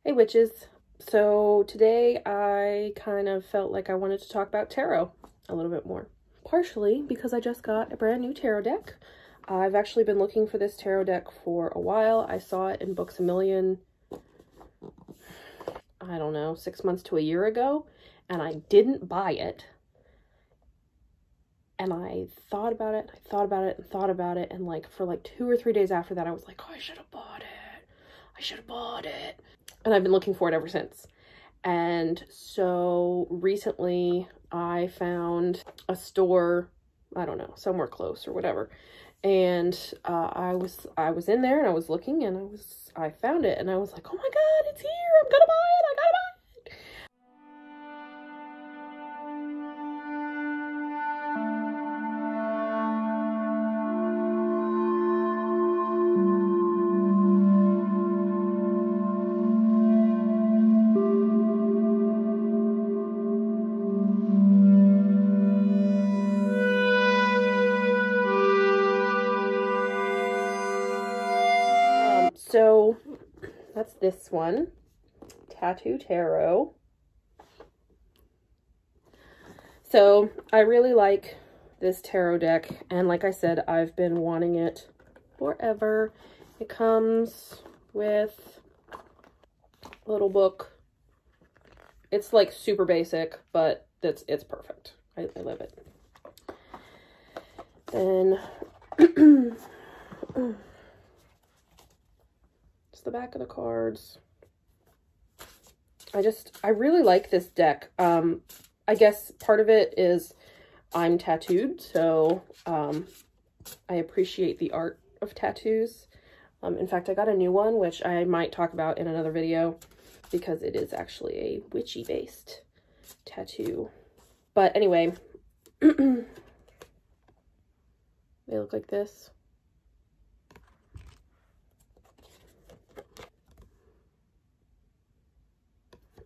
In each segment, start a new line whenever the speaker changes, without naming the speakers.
Hey witches. So today I kind of felt like I wanted to talk about tarot a little bit more. Partially because I just got a brand new tarot deck. I've actually been looking for this tarot deck for a while. I saw it in Books A Million, I don't know, 6 months to a year ago, and I didn't buy it. And I thought about it, and I thought about it, and thought about it, and like for like 2 or 3 days after that, I was like, oh, I should have bought it. I should have bought it. And I've been looking for it ever since. And so recently I found a store, I don't know, somewhere close or whatever. And I was in there and I was looking and I found it and I was like, oh my God, it's here. I'm gonna buy it. I gotta buy it. So that's this one, Tattoo Tarot. So I really like this tarot deck, and like I said, I've been wanting it forever. It comes with a little book. It's like super basic, but it's perfect. I love it. Then the back of the cards. I really like this deck. I guess part of it is I'm tattooed, so I appreciate the art of tattoos. In fact, I got a new one, which I might talk about in another video, because it is actually a witchy-based tattoo. But anyway, they look like this.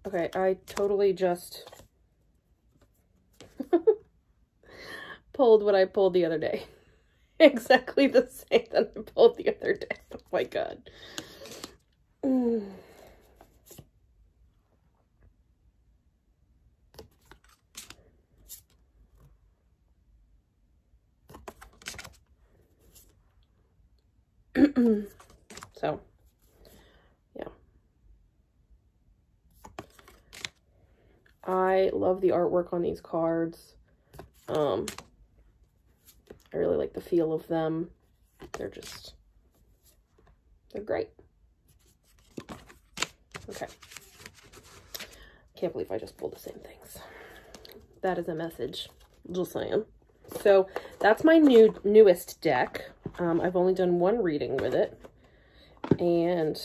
Okay, I totally just pulled what I pulled the other day. Exactly the same that I pulled the other day. Oh my God. So, yeah. I love the artwork on these cards. I really like the feel of them. They're great. Okay. Can't believe I just pulled the same things. That is a message. Just saying. So that's my newest deck. I've only done one reading with it. And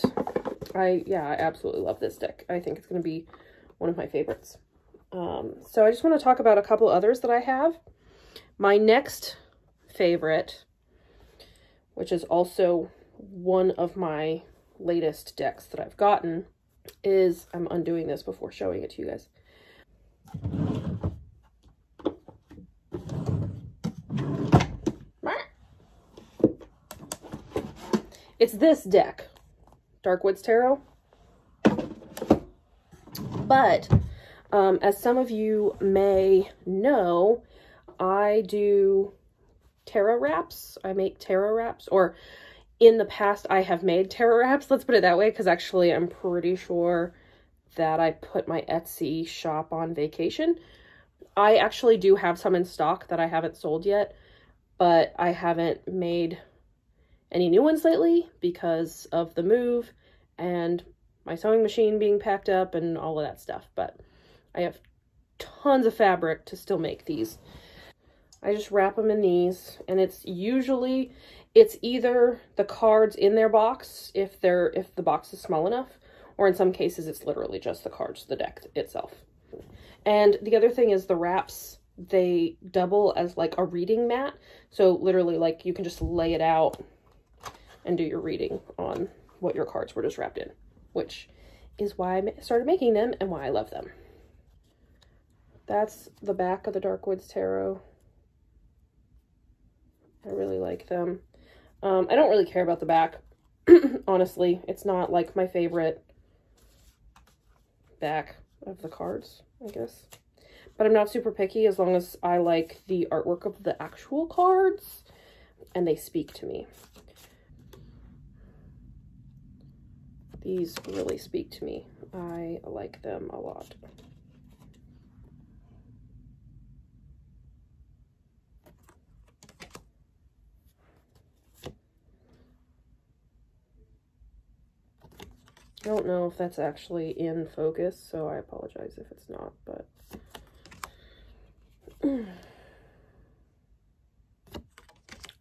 I absolutely love this deck. I think it's going to be one of my favorites. So I just want to talk about a couple others that I have. My next favorite, which is also one of my latest decks that I've gotten, is, I'm undoing this before showing it to you guys. It's this deck, Darkwoods Tarot. But as some of you may know, I do tarot wraps. I make tarot wraps, or in the past I have made tarot wraps, let's put it that way, because actually I'm pretty sure that I put my Etsy shop on vacation. I actually do have some in stock that I haven't sold yet, but I haven't made any new ones lately because of the move and my sewing machine being packed up and all of that stuff. But I have tons of fabric to still make these. I just wrap them in these, and it's either the cards in their box if the box is small enough, or in some cases it's literally just the cards, the deck itself. And the other thing is the wraps, they double as like a reading mat. So literally, like, you can just lay it out and do your reading on what your cards were just wrapped in, which is why I started making them and why I love them. That's the back of the Darkwoods Tarot. I really like them. I don't really care about the back. Honestly, it's not like my favorite back of the cards, I guess. But I'm not super picky as long as I like the artwork of the actual cards and they speak to me. These really speak to me. I like them a lot. I don't know if that's actually in focus, so I apologize if it's not, but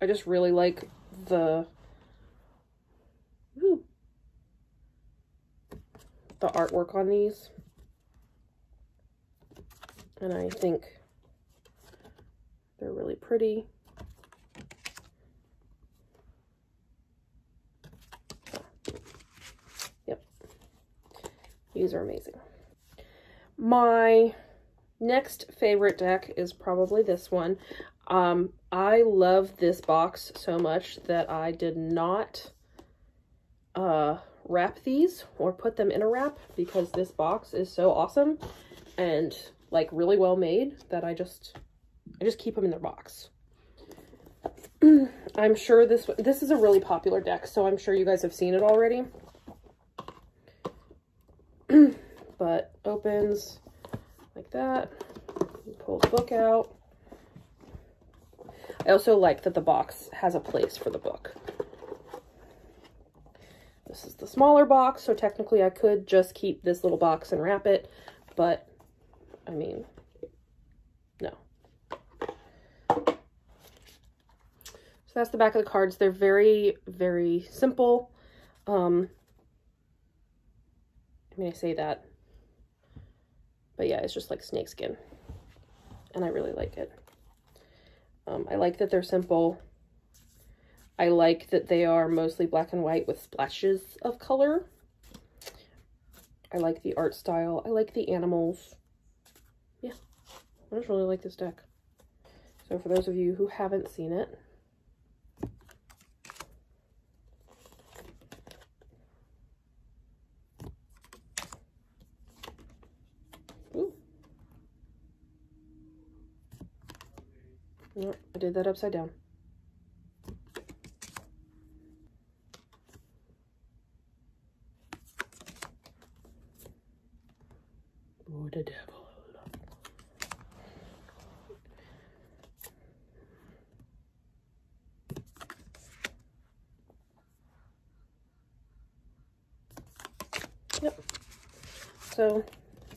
I just really like the artwork on these, and I think they're really pretty. Yep, these are amazing. My next favorite deck is probably this one. I love this box so much that I did not wrap these or put them in a wrap because this box is so awesome and like really well made that I just keep them in their box. I'm sure this is a really popular deck, so I'm sure you guys have seen it already. But opens like that. You pull the book out. I also like that the box has a place for the book. This is the smaller box, so technically I could just keep this little box and wrap it, but I mean, no. So that's the back of the cards. They're very, very simple. I mean, I say that, but yeah, it's just like snakeskin, and I really like it. I like that they're simple. I like that they are mostly black and white with splashes of color. I like the art style. I like the animals. Yeah, I just really like this deck. So for those of you who haven't seen it, ooh. No, I did that upside down. Oh, the devil. Yep. So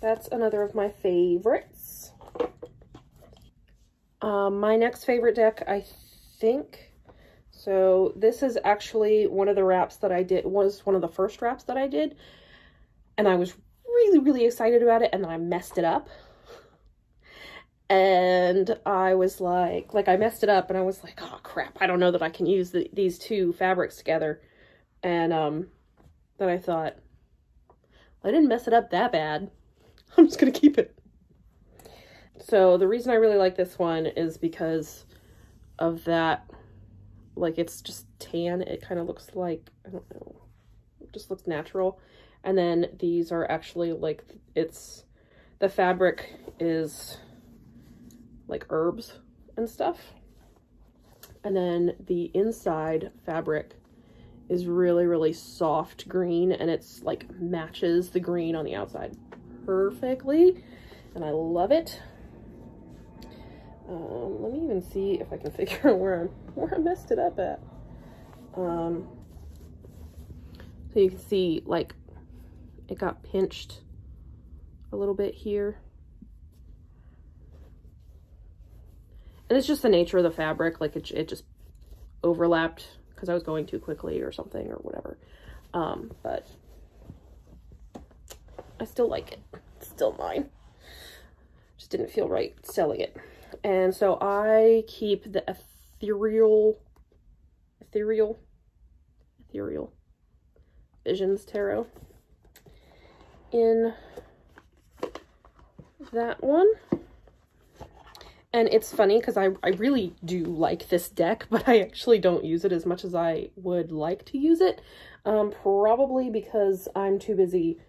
that's another of my favorites. My next favorite deck, I think, so this is actually one of the wraps that I did, was one of the first wraps that I did, and I was really, really excited about it, and then I messed it up. And I was like I messed it up, and I was like, oh crap, I don't know that I can use these two fabrics together. And then I thought, I didn't mess it up that bad. I'm just gonna keep it. So the reason I really like this one is because of that, like, it's just tan. It kind of looks like, I don't know, it just looks natural. And then these are actually like, the fabric is like herbs and stuff. And then the inside fabric is really, really soft green, and it's like matches the green on the outside perfectly. And I love it. Let me even see if I can figure out where I messed it up at. So you can see, like, it got pinched a little bit here. And it's just the nature of the fabric, like it just overlapped because I was going too quickly or something or whatever. But I still like it. It's still mine. Just didn't feel right selling it. And so I keep the Ethereal Visions Tarot in that one. And it's funny because I really do like this deck, but I actually don't use it as much as I would like to use it. Probably because I'm too busy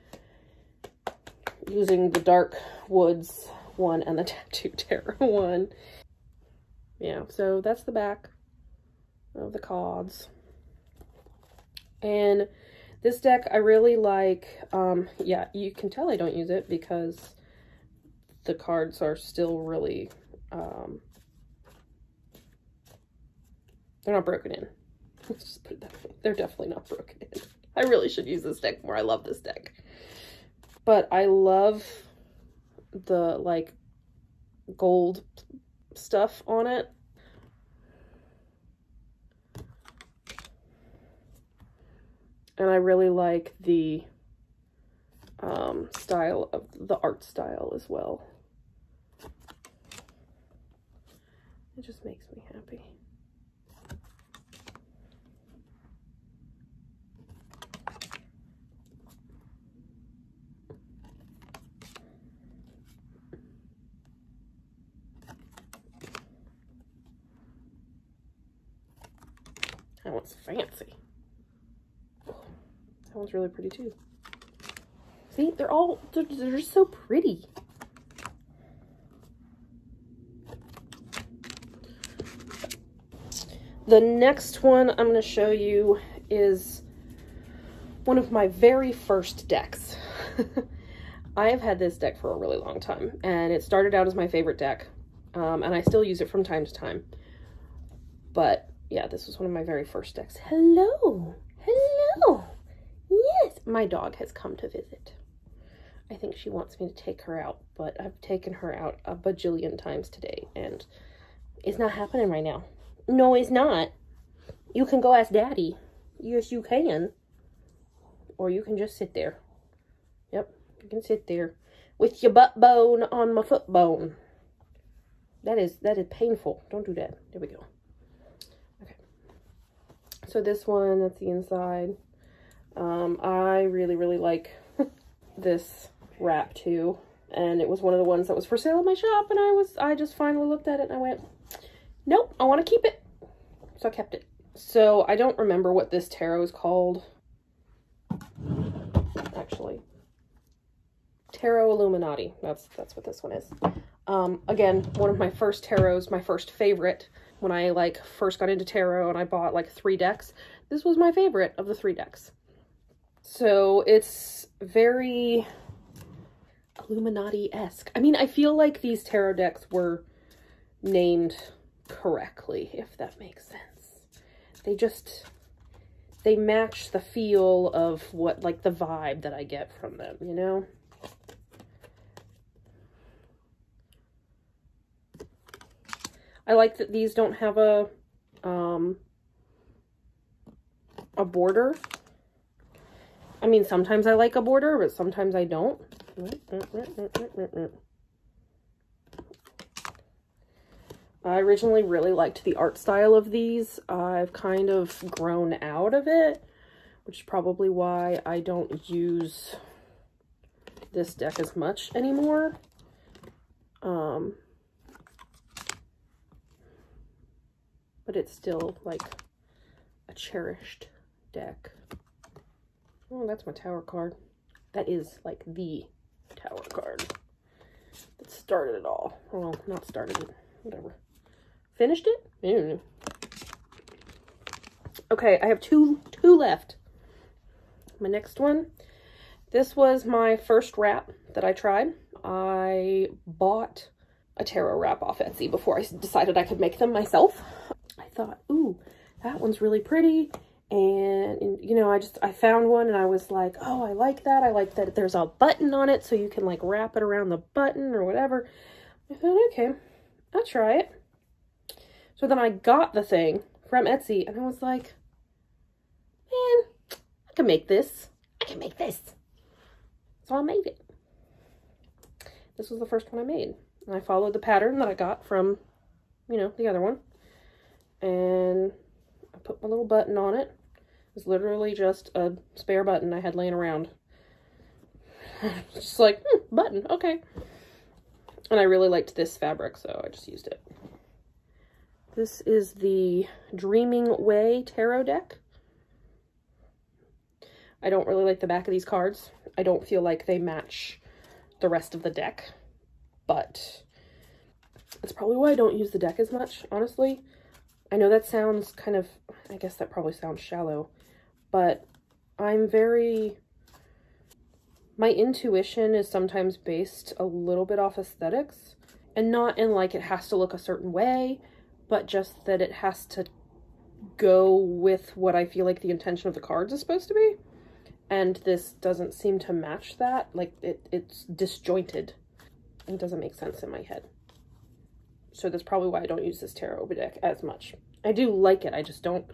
using the Dark Woods one and the Tattoo Tarot one. Yeah, so that's the back of the cards. And this deck I really like. Yeah, you can tell I don't use it because the cards are still really, they're not broken in. Let's just put it that way. They're definitely not broken in. I really should use this deck more. I love this deck. But I love the, like, gold stuff on it. And I really like the style of the art style as well. It just makes me happy. That one's fancy. That one's really pretty too. See, they're just so pretty. The next one I'm going to show you is one of my very first decks. I have had this deck for a really long time, and it started out as my favorite deck, and I still use it from time to time. But yeah, this was one of my very first decks. Hello! Hello! Yes! My dog has come to visit. I think she wants me to take her out, but I've taken her out a bajillion times today, and it's not happening right now. No, it's not. You can go ask Daddy. Yes, you can. Or you can just sit there. Yep, you can sit there with your butt bone on my foot bone. That is painful. Don't do that. There we go. Okay. So this one, that's the inside. I really, really like this wrap too. And it was one of the ones that was for sale in my shop, and I just finally looked at it and I went, nope, I want to keep it. So I kept it. So I don't remember what this tarot is called. Actually. Tarot Illuminati. That's what this one is. Again, one of my first tarots, my first favorite. When I like first got into tarot and I bought like 3 decks, this was my favorite of the 3 decks. So it's very Illuminati-esque. I mean, I feel like these tarot decks were named correctly, if that makes sense. They match the feel of what, like, the vibe that I get from them, you know? I like that these don't have a border. I mean, sometimes I like a border, but sometimes I don't. I originally really liked the art style of these. I've kind of grown out of it, which is probably why I don't use this deck as much anymore. But it's still like a cherished deck. Oh, that's my tower card. That is like the tower card that started it all. Well, not started it, whatever. Finished it? Okay, I have two left. My next one. This was my first wrap that I tried. I bought a tarot wrap off Etsy before I decided I could make them myself. I thought, ooh, that one's really pretty. And, you know, I found one and I was like, oh, I like that. I like that there's a button on it so you can like wrap it around the button or whatever. I thought, okay, I'll try it. So then I got the thing from Etsy and I was like, man, I can make this. I can make this. So I made it. This was the first one I made. And I followed the pattern that I got from, you know, the other one. And I put my little button on it. It was literally just a spare button I had laying around. Just like, button, okay. And I really liked this fabric, so I just used it. This is the Dreaming Way tarot deck. I don't really like the back of these cards. I don't feel like they match the rest of the deck, but it's probably why I don't use the deck as much, honestly. I know that sounds kind of, I guess that probably sounds shallow, but my intuition is sometimes based a little bit off aesthetics, and not in like it has to look a certain way, but just that it has to go with what I feel like the intention of the cards is supposed to be. And this doesn't seem to match that. Like it's disjointed and doesn't make sense in my head. So that's probably why I don't use this tarot deck as much. I do like it, I just don't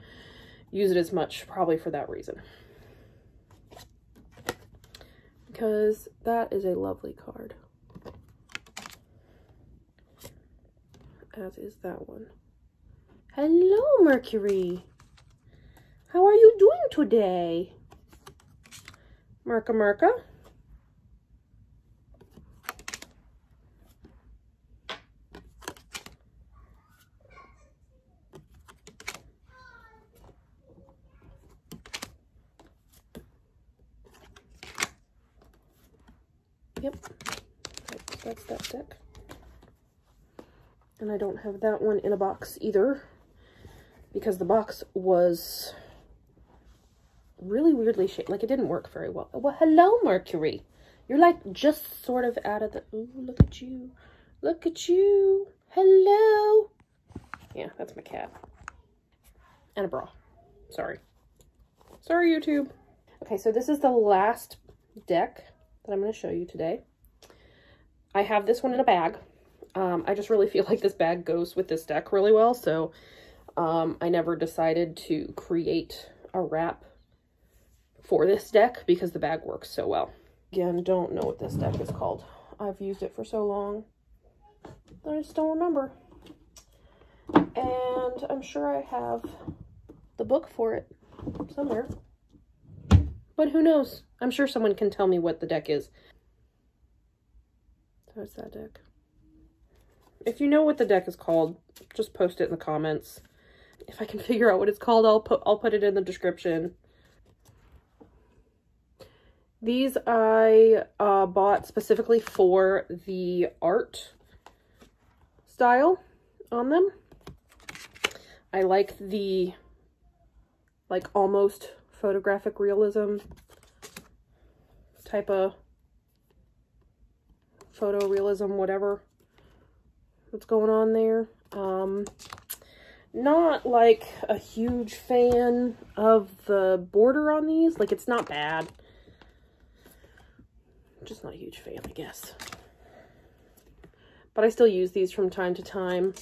use it as much, probably for that reason. Because that is a lovely card. As is that one. Hello, Mercury. How are you doing today? Merca. Yep, that's that deck. And I don't have that one in a box either, because the box was really weirdly shaped. Like, it didn't work very well. Well, hello, Mercury. You're like just sort of out of the... Ooh, look at you. Look at you. Hello. Yeah, that's my cat. And a bra. Sorry. Sorry, YouTube. Okay, so this is the last deck that I'm going to show you today. I have this one in a bag. I just really feel like this bag goes with this deck really well, so I never decided to create a wrap for this deck because the bag works so well. Again, don't know what this deck is called. I've used it for so long that I just don't remember. And I'm sure I have the book for it somewhere. But who knows? I'm sure someone can tell me what the deck is. So it's that deck. If you know what the deck is called, just post it in the comments. If I can figure out what it's called, I'll put it in the description. These I bought specifically for the art style on them. I like the almost photographic realism type of photorealism, whatever that's going on there. Not like a huge fan of the border on these. Like, it's not bad. Just not a huge fan, I guess. But I still use these from time to time.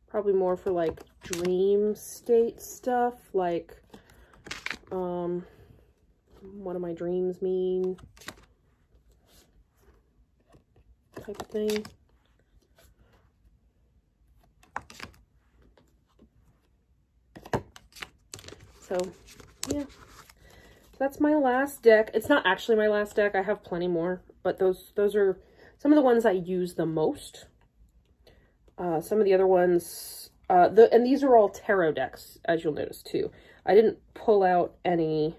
Probably more for like dream state stuff, like what do my dreams mean type of thing. So yeah, that's my last deck. It's not actually my last deck. I have plenty more, but those are some of the ones I use the most. Some of the other ones, and these are all tarot decks, as you'll notice too. I didn't pull out any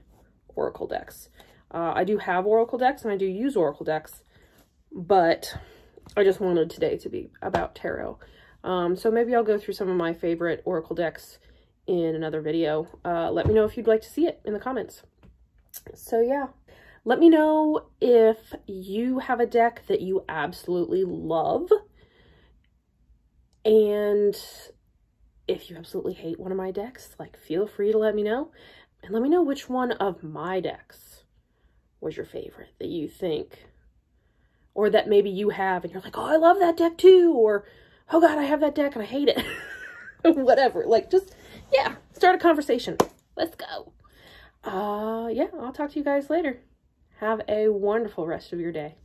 oracle decks. I do have oracle decks and I do use oracle decks, but I just wanted today to be about tarot. So maybe I'll go through some of my favorite oracle decks in another video. Let me know if you'd like to see it in the comments. So yeah, let me know if you have a deck that you absolutely love. And if you absolutely hate one of my decks, like, feel free to let me know. And let me know which one of my decks was your favorite that you think, or that maybe you have and you're like, oh, I love that deck too. Or, oh God, I have that deck and I hate it. Whatever. Like, just, yeah, start a conversation. Let's go. Yeah, I'll talk to you guys later. Have a wonderful rest of your day.